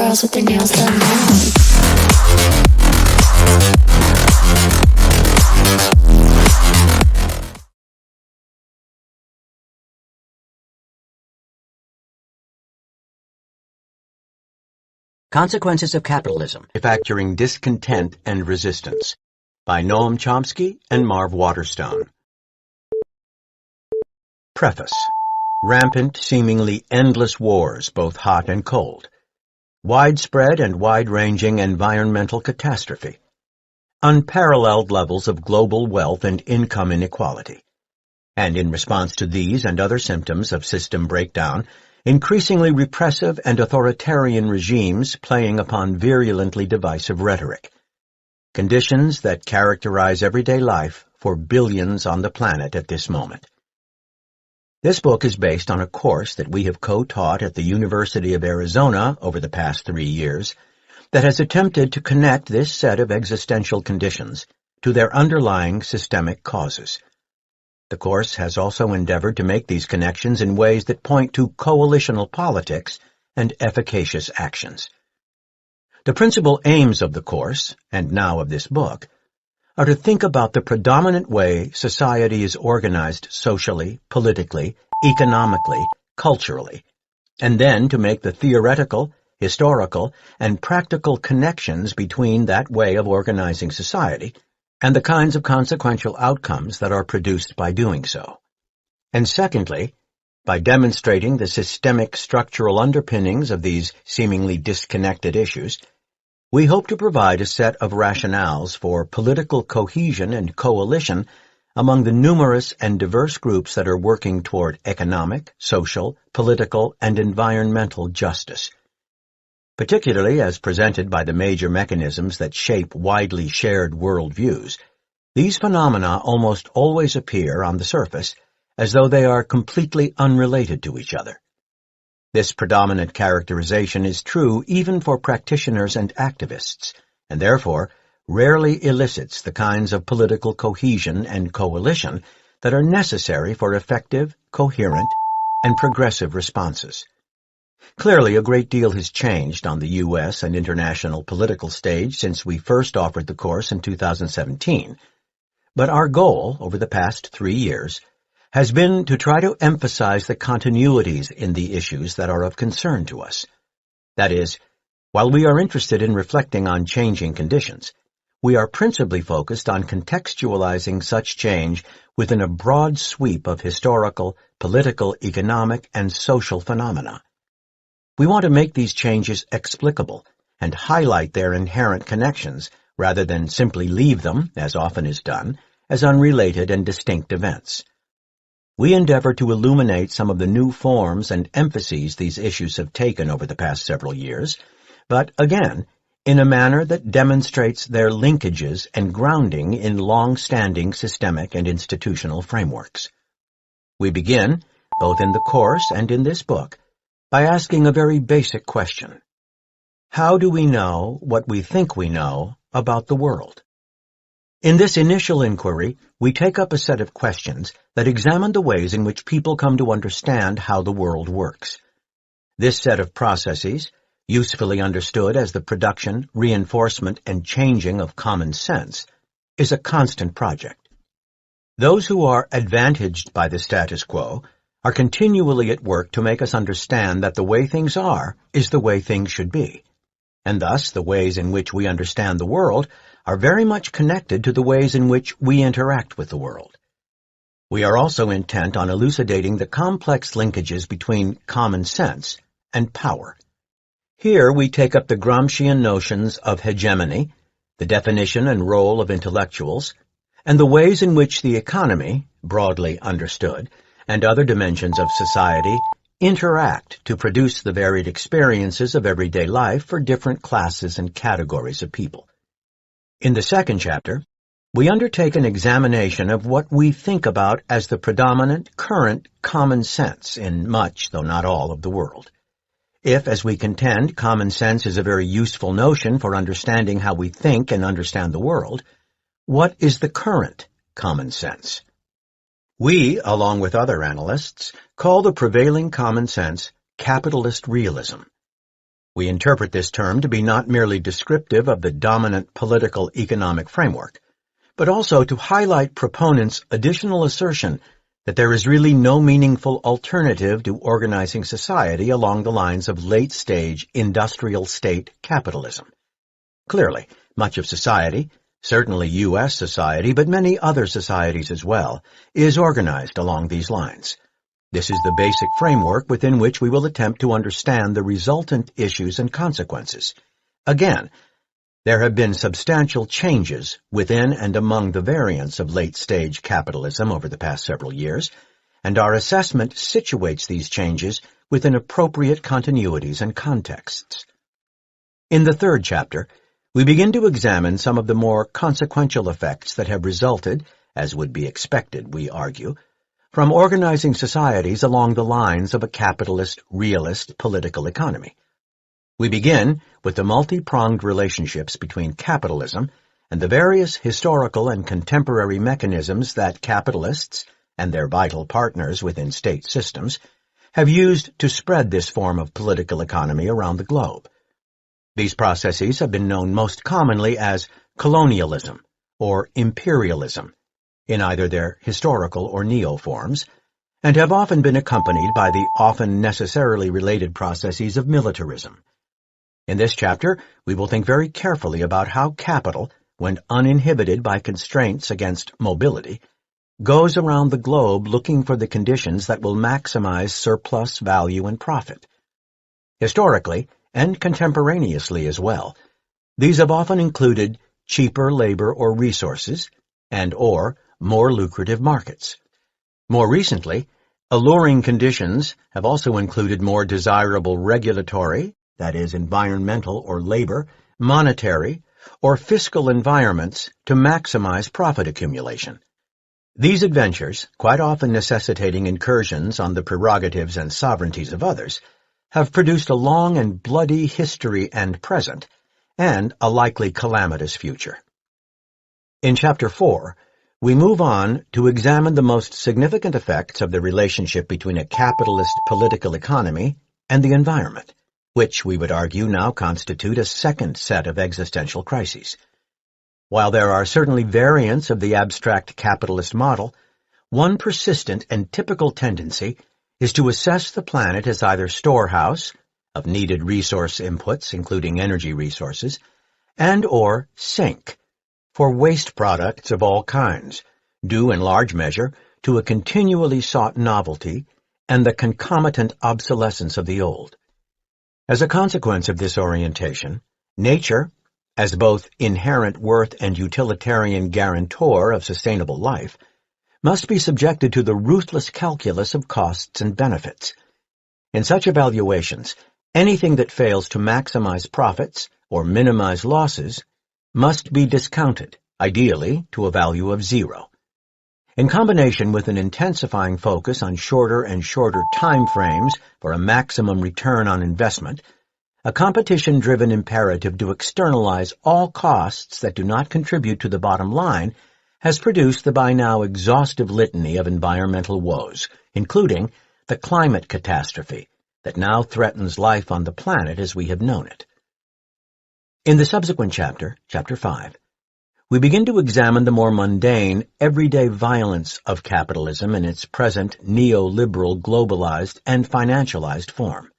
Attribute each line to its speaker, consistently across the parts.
Speaker 1: girls with their nails done now.
Speaker 2: Consequences of Capitalism, Factoring Discontent and Resistance, by Noam Chomsky and Marv Waterstone. Preface. Rampant, seemingly endless wars, both hot and cold. Widespread and wide-ranging environmental catastrophe. Unparalleled levels of global wealth and income inequality. And in response to these and other symptoms of system breakdown, increasingly repressive and authoritarian regimes playing upon virulently divisive rhetoric. Conditions that characterize everyday life for billions on the planet at this moment. This book is based on a course that we have co-taught at the University of Arizona over the past 3 years that has attempted to connect this set of existential conditions to their underlying systemic causes. The course has also endeavored to make these connections in ways that point to coalitional politics and efficacious actions. The principal aims of the course, and now of this book, are to think about the predominant way society is organized socially, politically, economically, culturally, and then to make the theoretical, historical, and practical connections between that way of organizing society and the kinds of consequential outcomes that are produced by doing so. And secondly, by demonstrating the systemic structural underpinnings of these seemingly disconnected issues, we hope to provide a set of rationales for political cohesion and coalition among the numerous and diverse groups that are working toward economic, social, political, and environmental justice. Particularly as presented by the major mechanisms that shape widely shared worldviews, these phenomena almost always appear on the surface as though they are completely unrelated to each other. This predominant characterization is true even for practitioners and activists, and therefore rarely elicits the kinds of political cohesion and coalition that are necessary for effective, coherent, and progressive responses. Clearly, a great deal has changed on the U.S. and international political stage since we first offered the course in 2017, but our goal over the past 3 years has been to try to emphasize the continuities in the issues that are of concern to us. That is, while we are interested in reflecting on changing conditions, we are principally focused on contextualizing such change within a broad sweep of historical, political, economic, and social phenomena. We want to make these changes explicable and highlight their inherent connections rather than simply leave them, as often is done, as unrelated and distinct events. We endeavor to illuminate some of the new forms and emphases these issues have taken over the past several years, but again, in a manner that demonstrates their linkages and grounding in long-standing systemic and institutional frameworks. We begin, both in the course and in this book, by asking a very basic question. How do we know what we think we know about the world? In this initial inquiry, we take up a set of questions that examine the ways in which people come to understand how the world works. This set of processes, usefully understood as the production, reinforcement, and changing of common sense, is a constant project. Those who are advantaged by the status quo are continually at work to make us understand that the way things are is the way things should be, and thus the ways in which we understand the world are very much connected to the ways in which we interact with the world. We are also intent on elucidating the complex linkages between common sense and power. Here we take up the Gramscian notions of hegemony, the definition and role of intellectuals, and the ways in which the economy, broadly understood, and other dimensions of society interact to produce the varied experiences of everyday life for different classes and categories of people. In the second chapter, we undertake an examination of what we think about as the predominant, current common sense in much, though not all, of the world. If, as we contend, common sense is a very useful notion for understanding how we think and understand the world, what is the current common sense? We, along with other analysts, call the prevailing common sense capitalist realism. We interpret this term to be not merely descriptive of the dominant political economic framework, but also to highlight proponents' additional assertion that there is really no meaningful alternative to organizing society along the lines of late-stage industrial state capitalism. Clearly, much of society, certainly U.S. society, but many other societies as well, is organized along these lines. This is the basic framework within which we will attempt to understand the resultant issues and consequences. Again, there have been substantial changes within and among the variants of late-stage capitalism over the past several years, and our assessment situates these changes within appropriate continuities and contexts. In the third chapter, we begin to examine some of the more consequential effects that have resulted, as would be expected, we argue, from organizing societies along the lines of a capitalist, realist political economy. We begin with the multi-pronged relationships between capitalism and the various historical and contemporary mechanisms that capitalists, and their vital partners within state systems, have used to spread this form of political economy around the globe. These processes have been known most commonly as colonialism or imperialism, in either their historical or neo-forms, and have often been accompanied by the often necessarily related processes of militarism. In this chapter, we will think very carefully about how capital, when uninhibited by constraints against mobility, goes around the globe looking for the conditions that will maximize surplus value and profit. Historically, and contemporaneously as well, these have often included cheaper labor or resources and/or more lucrative markets. More recently, alluring conditions have also included more desirable regulatory, that is, environmental or labor, monetary, or fiscal environments to maximize profit accumulation. These adventures, quite often necessitating incursions on the prerogatives and sovereignties of others, have produced a long and bloody history and present, and a likely calamitous future. In Chapter 4, we move on to examine the most significant effects of the relationship between a capitalist political economy and the environment, which we would argue now constitute a second set of existential crises. While there are certainly variants of the abstract capitalist model, one persistent and typical tendency is to assess the planet as either storehouse of needed resource inputs, including energy resources, and/or sink for waste products of all kinds, due in large measure to a continually sought novelty and the concomitant obsolescence of the old. As a consequence of this orientation, nature, as both inherent worth and utilitarian guarantor of sustainable life, must be subjected to the ruthless calculus of costs and benefits. In such evaluations, anything that fails to maximize profits or minimize losses must be discounted, ideally to a value of 0. In combination with an intensifying focus on shorter and shorter time frames for a maximum return on investment, a competition-driven imperative to externalize all costs that do not contribute to the bottom line has produced the by now exhaustive litany of environmental woes, including the climate catastrophe that now threatens life on the planet as we have known it. In the subsequent chapter, Chapter 5, we begin to examine the more mundane, everyday violence of capitalism in its present neoliberal, globalized, and financialized form.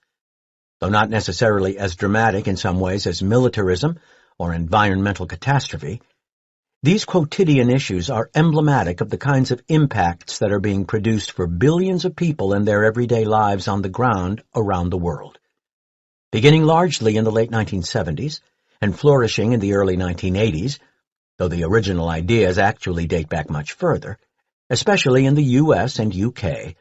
Speaker 2: Though not necessarily as dramatic in some ways as militarism or environmental catastrophe, these quotidian issues are emblematic of the kinds of impacts that are being produced for billions of people in their everyday lives on the ground around the world. Beginning largely in the late 1970s and flourishing in the early 1980s, though the original ideas actually date back much further, especially in the U.S. and U.K.,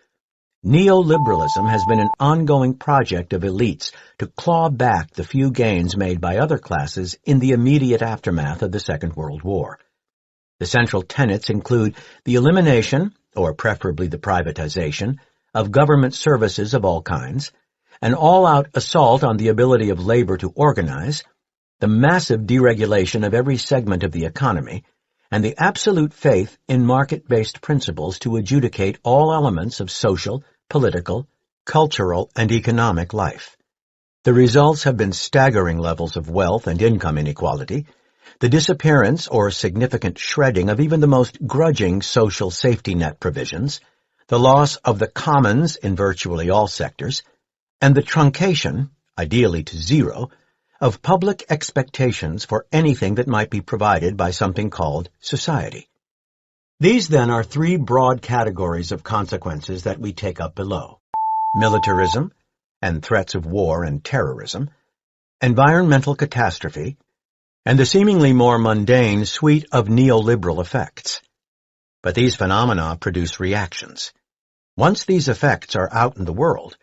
Speaker 2: neoliberalism has been an ongoing project of elites to claw back the few gains made by other classes in the immediate aftermath of the Second World War. The central tenets include the elimination, or preferably the privatization, of government services of all kinds, an all-out assault on the ability of labor to organize, the massive deregulation of every segment of the economy, and the absolute faith in market-based principles to adjudicate all elements of social, political, cultural, and economic life. The results have been staggering levels of wealth and income inequality, the disappearance or significant shredding of even the most grudging social safety net provisions, the loss of the commons in virtually all sectors, and the truncation, ideally to zero, of public expectations for anything that might be provided by something called society. These, then, are three broad categories of consequences that we take up below: militarism and threats of war and terrorism, environmental catastrophe, and the seemingly more mundane suite of neoliberal effects. But these phenomena produce reactions. Once these effects are out in the world,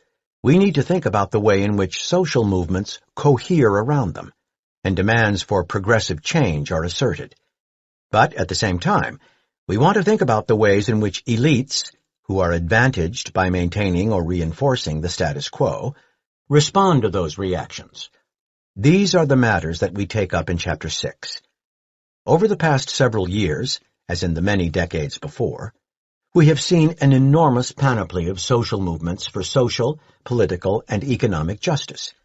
Speaker 2: we need to think about the way in which social movements cohere around them, and demands for progressive change are asserted. But at the same time, we want to think about the ways in which elites, who are advantaged by maintaining or reinforcing the status quo, respond to those reactions. These are the matters that we take up in Chapter 6. Over the past several years, as in the many decades before, we have seen an enormous panoply of social movements for social, political, and economic justice: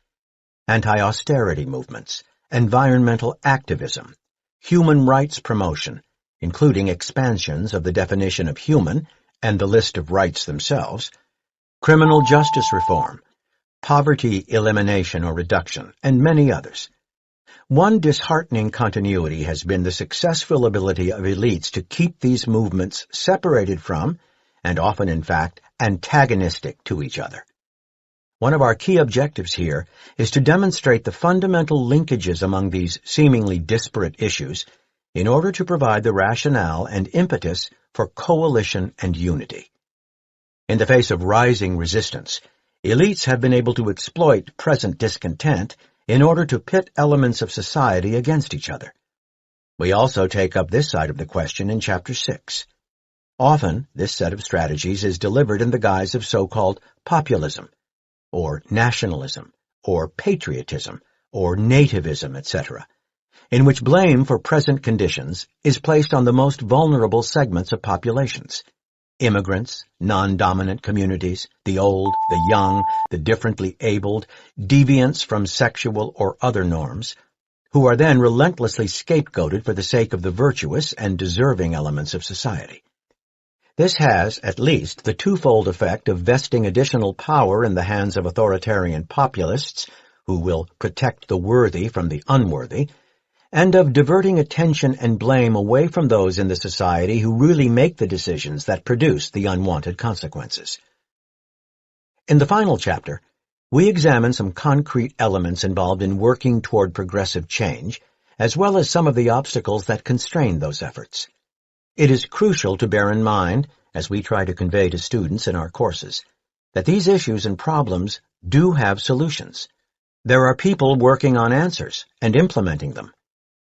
Speaker 2: anti-austerity movements, environmental activism, human rights promotion, including expansions of the definition of human and the list of rights themselves, criminal justice reform, poverty elimination or reduction, and many others. One disheartening continuity has been the successful ability of elites to keep these movements separated from, and often in fact, antagonistic to each other. One of our key objectives here is to demonstrate the fundamental linkages among these seemingly disparate issues in order to provide the rationale and impetus for coalition and unity. In the face of rising resistance, elites have been able to exploit present discontent in order to pit elements of society against each other. We also take up this side of the question in Chapter 6. Often, this set of strategies is delivered in the guise of so-called populism, or nationalism, or patriotism, or nativism, etc., in which blame for present conditions is placed on the most vulnerable segments of populations: immigrants, non-dominant communities, the old, the young, the differently abled, deviants from sexual or other norms, who are then relentlessly scapegoated for the sake of the virtuous and deserving elements of society. This has, at least, the twofold effect of vesting additional power in the hands of authoritarian populists who will protect the worthy from the unworthy, and of diverting attention and blame away from those in the society who really make the decisions that produce the unwanted consequences. In the final chapter, we examine some concrete elements involved in working toward progressive change, as well as some of the obstacles that constrain those efforts. It is crucial to bear in mind, as we try to convey to students in our courses, that these issues and problems do have solutions. There are people working on answers and implementing them.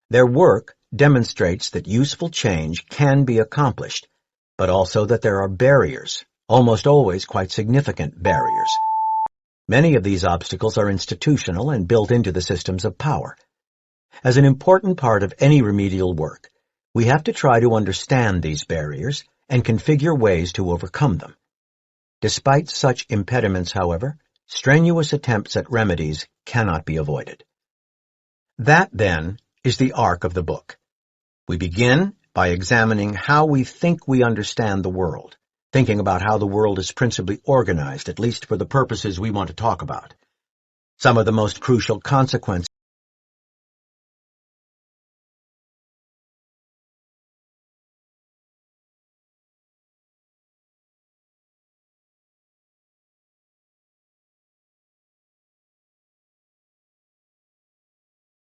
Speaker 2: Their work demonstrates that useful change can be accomplished, but also that there are barriers, almost always quite significant barriers. Many of these obstacles are institutional and built into the systems of power. As an important part of any remedial work, we have to try to understand these barriers and configure ways to overcome them. Despite such impediments, however, strenuous attempts at remedies cannot be avoided. That, then, is the arc of the book. We begin by examining how we think we understand the world, thinking about how the world is principally organized, at least for the purposes we want to talk about. Some of the most crucial consequences